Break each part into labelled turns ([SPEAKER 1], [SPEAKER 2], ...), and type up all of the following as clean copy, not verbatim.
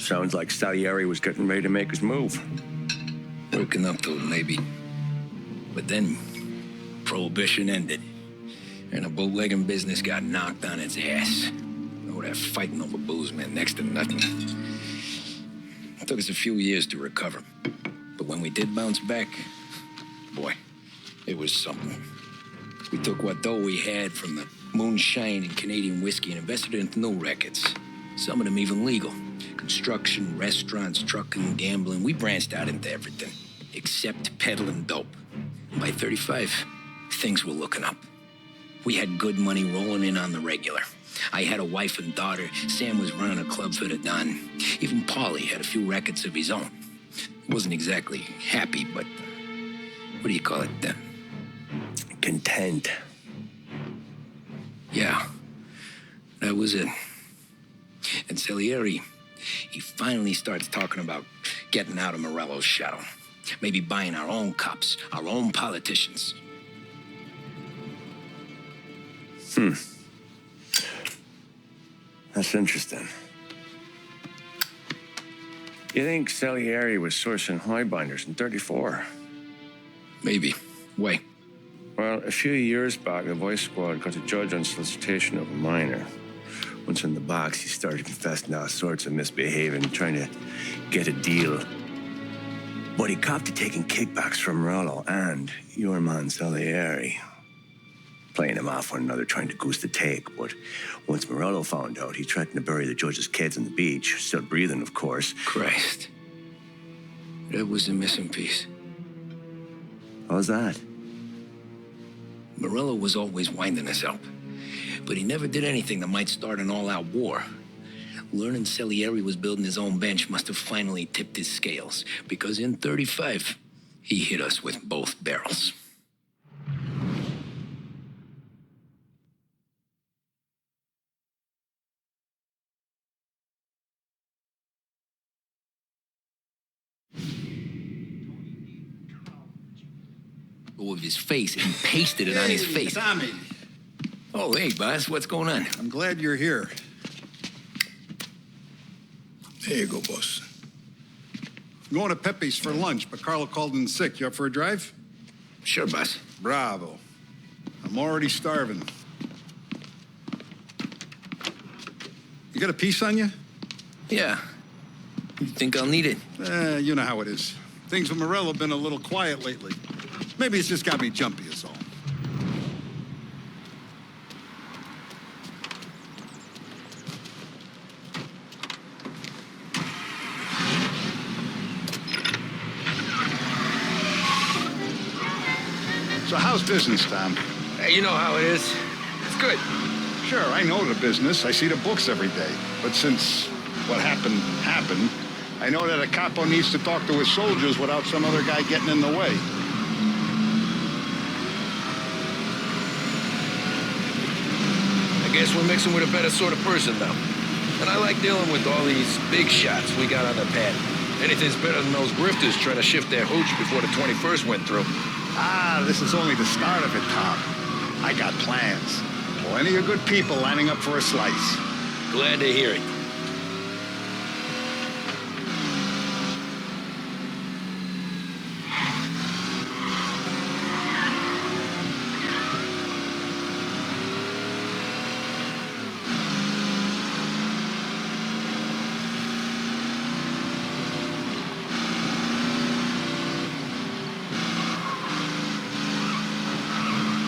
[SPEAKER 1] Sounds like Salieri was getting ready to make his move.
[SPEAKER 2] Working up to it, maybe. But then, Prohibition ended. And the bootlegging business got knocked on its ass. Oh, that fighting over booze meant next to nothing. It took us a few years to recover. But when we did bounce back, boy, it was something. We took what dough we had from the moonshine and Canadian whiskey and invested it into new rackets. Some of them even legal. Construction, restaurants, trucking, gambling. We branched out into everything, except peddling dope. And by 35, things were looking up. We had good money rolling in on the regular. I had a wife and daughter. Sam was running a club for the Don. Even Paulie had a few rackets of his own. He wasn't exactly happy, but what do you call it then?
[SPEAKER 1] Content.
[SPEAKER 2] Yeah, that was it. And Salieri, he finally starts talking about getting out of Morello's shadow. Maybe buying our own cops, our own politicians.
[SPEAKER 1] That's interesting. You think Salieri was sourcing highbinders in 34?
[SPEAKER 2] Maybe. Why?
[SPEAKER 1] Well, a few years back, the Vice Squad got a judge on solicitation of a minor. Once in the box, he started confessing all sorts of misbehaving, trying to get a deal. But he copped to taking kickbacks from Morello and your man Salieri. Playing them off one another, trying to goose the take. But once Morello found out, he threatened to bury the judge's kids on the beach. Still breathing, of course.
[SPEAKER 2] Christ. That was the missing piece.
[SPEAKER 1] How's that?
[SPEAKER 2] Morello was always winding us up. But he never did anything that might start an all-out war. Learning Salieri was building his own bench must have finally tipped his scales. Because in 35, he hit us with both barrels. With his face and pasted it on his face.
[SPEAKER 3] Tommy.
[SPEAKER 2] Oh, hey, boss, what's going on?
[SPEAKER 3] I'm glad you're here.
[SPEAKER 4] There you go, boss.
[SPEAKER 3] I'm going to Pepe's for lunch, but Carlo called in sick. You up for a drive?
[SPEAKER 2] Sure, boss.
[SPEAKER 3] Bravo. I'm already starving. You got a piece on you?
[SPEAKER 2] Yeah. You think I'll need it?
[SPEAKER 3] You know how it is. Things with Morello have been a little quiet lately. Maybe it's just got me jumpy is all. So how's business, Tom?
[SPEAKER 2] Hey, you know how it is. It's good.
[SPEAKER 3] Sure, I know the business. I see the books every day. But since what happened, I know that a capo needs to talk to his soldiers without some other guy getting in the way.
[SPEAKER 2] I guess we're mixing with a better sort of person now. And I like dealing with all these big shots we got on the pad. Anything's better than those grifters trying to shift their hooch before the 21st went through.
[SPEAKER 3] Ah, this is only the start of it, Tom. I got plans. Plenty of good people lining up for a slice.
[SPEAKER 2] Glad to hear it.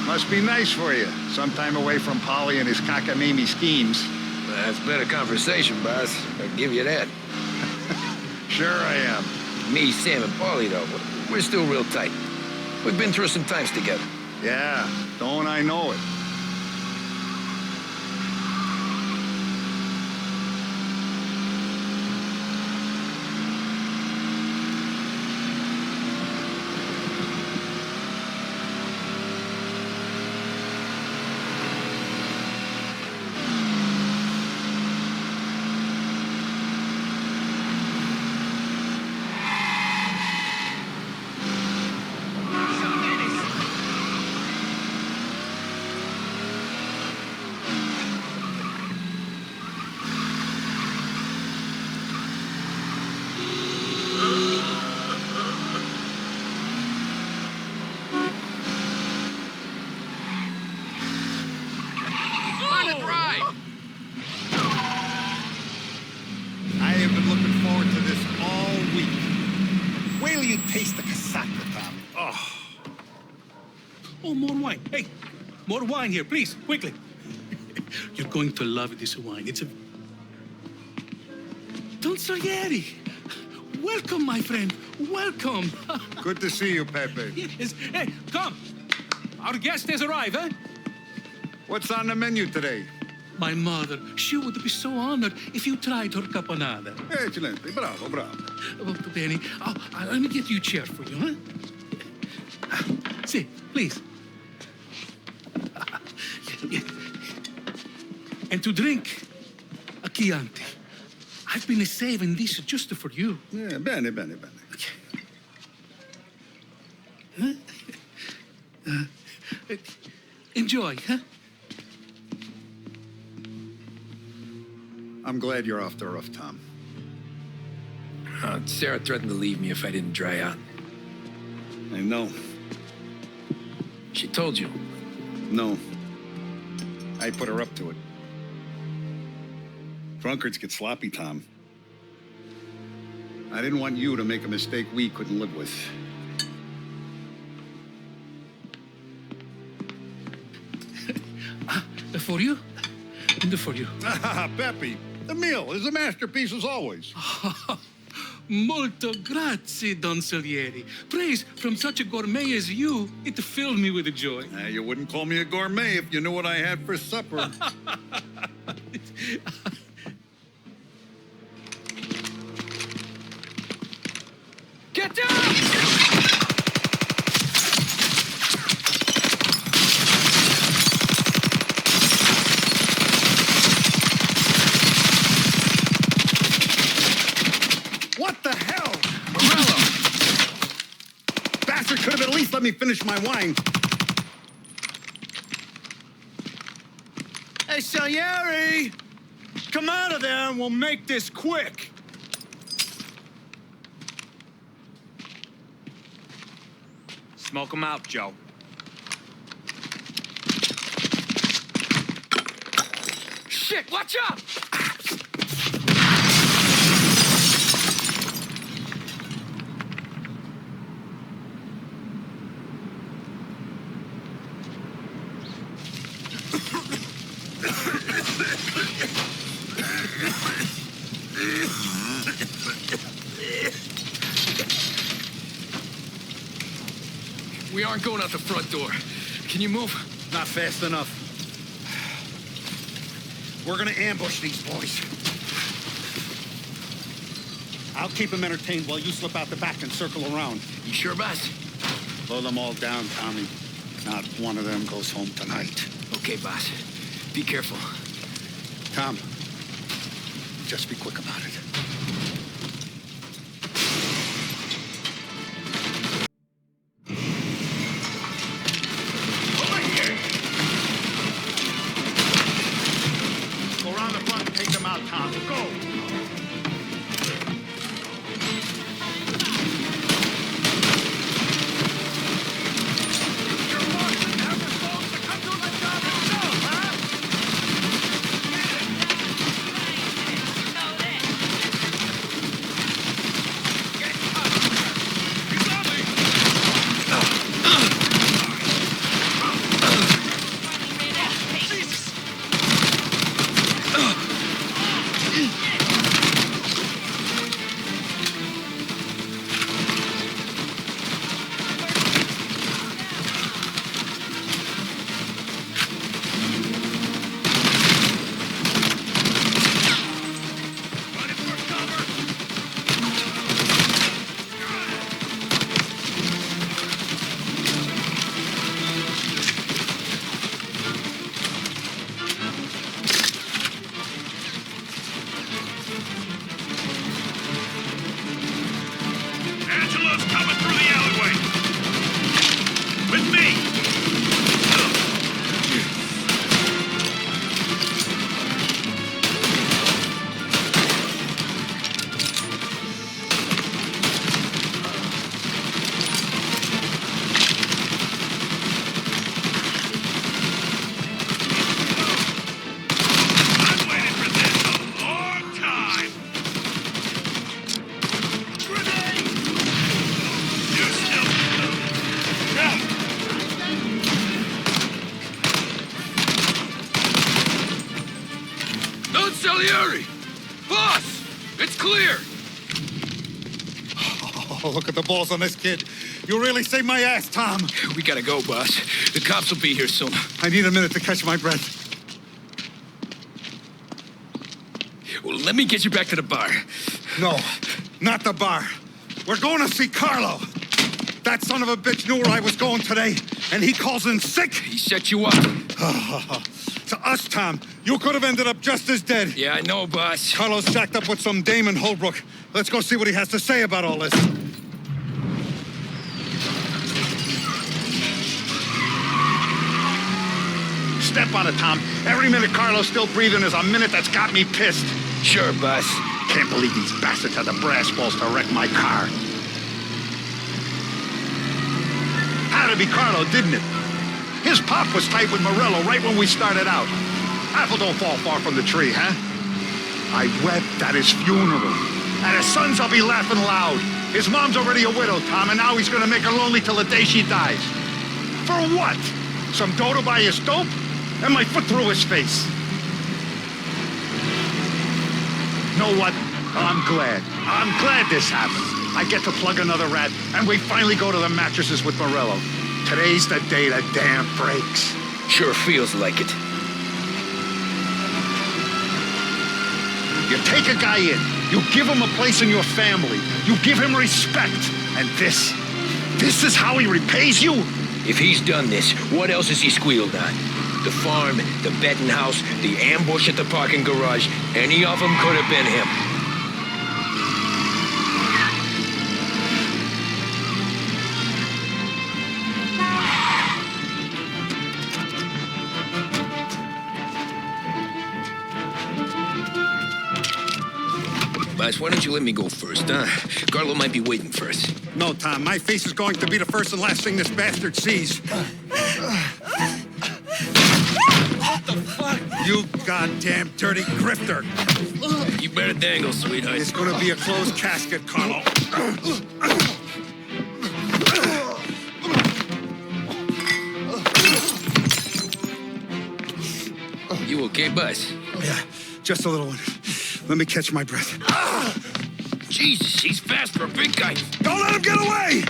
[SPEAKER 3] Must be nice for you. Some time away from Polly and his cockamamie schemes.
[SPEAKER 2] That's better conversation, boss. I'll give you that.
[SPEAKER 3] Sure I am.
[SPEAKER 2] Me, Sam, and Paulie, though, we're still real tight. We've been through some times together.
[SPEAKER 3] Yeah, don't I know it.
[SPEAKER 2] ride.
[SPEAKER 3] I have been looking forward to this all week. Wait till you taste the casaca, Tommy.
[SPEAKER 5] Oh, more wine. Hey, more wine here, please, quickly. You're going to love this wine. It's a... Don Salieri. Welcome, my friend. Welcome.
[SPEAKER 3] Good to see you, Pepe.
[SPEAKER 5] Yes. Hey, come. Our guest has arrived, eh?
[SPEAKER 3] What's on the menu today?
[SPEAKER 5] My mother, she would be so honored if you tried her caponata.
[SPEAKER 3] Excelente, bravo, bravo.
[SPEAKER 5] Molto bene. Oh, let me get you a chair for you, huh? See, please. And to drink, a Chianti. I've been saving this just for you.
[SPEAKER 3] Yeah, bene, bene, bene.
[SPEAKER 5] Enjoy, huh?
[SPEAKER 3] I'm glad you're off the rough, Tom.
[SPEAKER 2] Sarah threatened to leave me if I didn't dry out.
[SPEAKER 3] I know.
[SPEAKER 2] She told you.
[SPEAKER 3] No. I put her up to it. Drunkards get sloppy, Tom. I didn't want you to make a mistake we couldn't live with.
[SPEAKER 5] For you, and for you.
[SPEAKER 3] Pepe, the meal is a masterpiece as always.
[SPEAKER 5] Molto grazie, Don Salieri. Praise from such a gourmet as you, it filled me with joy.
[SPEAKER 3] You wouldn't call me a gourmet if you knew what I had for supper.
[SPEAKER 2] Get down!
[SPEAKER 3] What the hell? Morello! Bastard could have at least let me finish my wine.
[SPEAKER 6] Hey, Salieri! Come out of there and we'll make this quick. Smoke him out, Joe.
[SPEAKER 2] Shit, watch out! We aren't going out the front door. Can you move?
[SPEAKER 3] Not fast enough. We're gonna ambush these boys. I'll keep them entertained while you slip out the back and circle around.
[SPEAKER 2] You sure, boss?
[SPEAKER 3] Blow them all down, Tommy. Not one of them goes home tonight.
[SPEAKER 2] Okay, boss. Be careful.
[SPEAKER 3] Tom, just be quick about it.
[SPEAKER 6] Over here! Go around the front and take them out, Tom. Go!
[SPEAKER 2] Salieri! Boss! It's clear!
[SPEAKER 3] Oh, look at the balls on this kid. You really saved my ass, Tom.
[SPEAKER 2] We gotta go, boss. The cops will be here soon.
[SPEAKER 3] I need a minute to catch my breath.
[SPEAKER 2] Well, let me get you back to the bar.
[SPEAKER 3] No, not the bar. We're going to see Carlo. That son of a bitch knew where I was going today, and he calls in sick.
[SPEAKER 2] He set you up.
[SPEAKER 3] To us, Tom, you could have ended up just as dead.
[SPEAKER 2] Yeah, I know, boss.
[SPEAKER 3] Carlo's shacked up with some dame in Holbrook. Let's go see what he has to say about all this. Step on it, Tom. Every minute Carlo's still breathing is a minute that's got me pissed.
[SPEAKER 2] Sure, boss.
[SPEAKER 3] Can't believe these bastards had the brass balls to wreck my car. Had to be Carlo, didn't it? His pop was tight with Morello right when we started out. Apple don't fall far from the tree, huh? I wept at his funeral. At his son's, I'll be laughing loud. His mom's already a widow, Tom, and now he's gonna make her lonely till the day she dies. For what? Some dough to buy his dope? And my foot through his face. Know what? I'm glad. I'm glad this happened. I get to plug another rat, and we finally go to the mattresses with Morello. Today's the day the dam breaks.
[SPEAKER 2] Sure feels like it.
[SPEAKER 3] You take a guy in, you give him a place in your family, you give him respect, and this is how he repays you?
[SPEAKER 2] If he's done this, what else has he squealed on? The farm, the betting house, the ambush at the parking garage, any of them could have been him. Boss, why don't you let me go first, huh? Carlo might be waiting for us.
[SPEAKER 3] No, Tom, my face is going to be the first and last thing this bastard sees.
[SPEAKER 6] What the fuck?
[SPEAKER 3] You goddamn dirty grifter.
[SPEAKER 2] You better dangle, sweetheart.
[SPEAKER 3] It's gonna be a closed casket, Carlo.
[SPEAKER 2] You okay, boss?
[SPEAKER 3] Yeah, just a little one. Let me catch my breath.
[SPEAKER 2] Jesus, he's fast for a big guy.
[SPEAKER 3] Don't let him get away!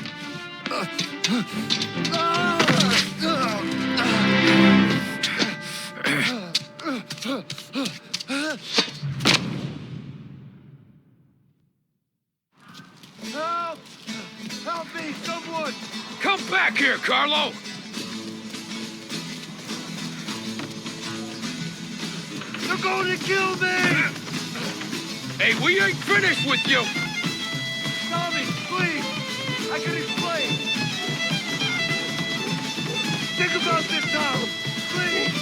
[SPEAKER 6] Help! Help me, someone!
[SPEAKER 2] Come back here, Carlo!
[SPEAKER 6] They're going to kill me!
[SPEAKER 2] Hey, we ain't finished with you!
[SPEAKER 6] Tommy, please! I can explain! Think about this, Tom! Please!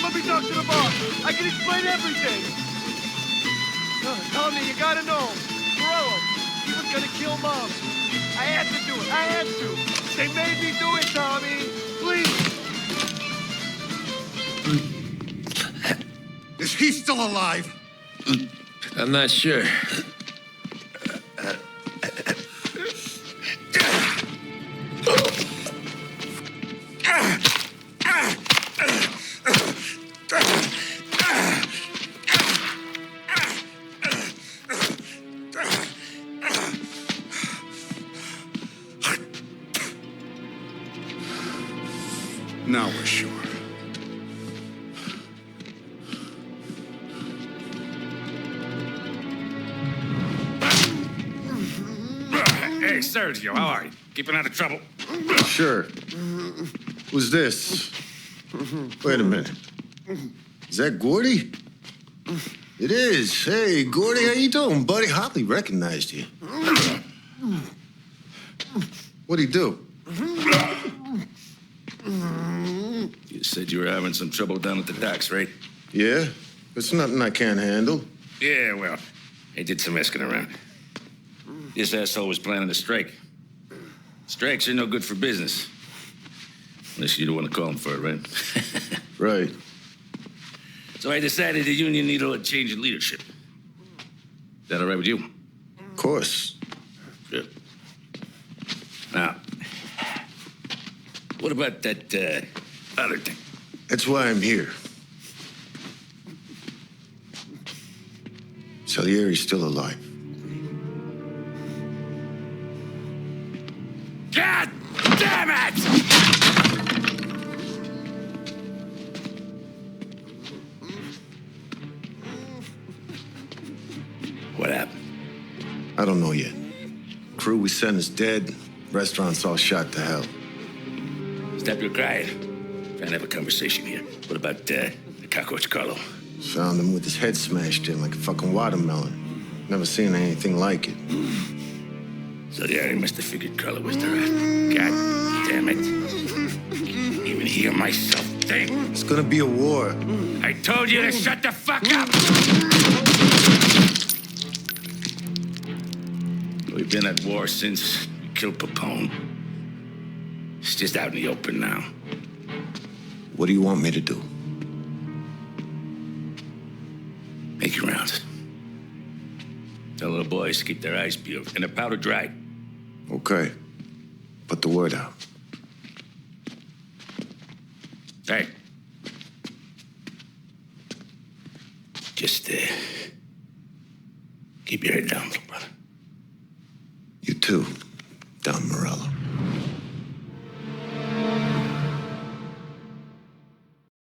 [SPEAKER 6] Let me talk to the boss! I can explain everything! Tommy, you gotta know! Morello, he was gonna kill Mom! I had to do it! I had to! They made me do it, Tommy! Please!
[SPEAKER 3] Is he still alive?
[SPEAKER 2] I'm not sure.
[SPEAKER 3] Now we're sure.
[SPEAKER 7] Hey, Sergio, how are you? Keeping out of trouble?
[SPEAKER 4] Sure. Who's this? Wait a minute. Is that Gordy? It is. Hey, Gordy, how you doing, buddy? Hardly recognized you. What'd he do?
[SPEAKER 7] You said you were having some trouble down at the docks, right?
[SPEAKER 4] Yeah? It's nothing I can't handle.
[SPEAKER 7] Yeah, well, I did some asking around. This asshole was planning a strike. Strikes are no good for business. Unless you don't want to call him for it, right?
[SPEAKER 4] Right.
[SPEAKER 7] So I decided the union needed a change in leadership. Is that all right with you?
[SPEAKER 4] Of course.
[SPEAKER 7] Good. Now, what about that other thing?
[SPEAKER 4] That's why I'm here. Salieri's still alive.
[SPEAKER 7] God damn it! What happened?
[SPEAKER 4] I don't know yet. Crew we sent is dead. Restaurant's all shot to hell.
[SPEAKER 7] Stop your crying. Trying to have a conversation here. What about the cockroach Carlo?
[SPEAKER 4] Found him with his head smashed in like a fucking watermelon. Never seen anything like it.
[SPEAKER 7] So the area must have figured Carlo was the rat. God damn it. Even hear myself think.
[SPEAKER 4] It's gonna be a war.
[SPEAKER 7] I told you to shut the fuck up! We've been at war since we killed Papone. It's just out in the open now.
[SPEAKER 4] What do you want me to do?
[SPEAKER 7] Make your rounds. Tell little boys to keep their eyes peeled and their powder dry.
[SPEAKER 4] Okay. Put the word out.
[SPEAKER 7] Hey. Just, keep your head down, little brother.
[SPEAKER 4] You too, Don Morello.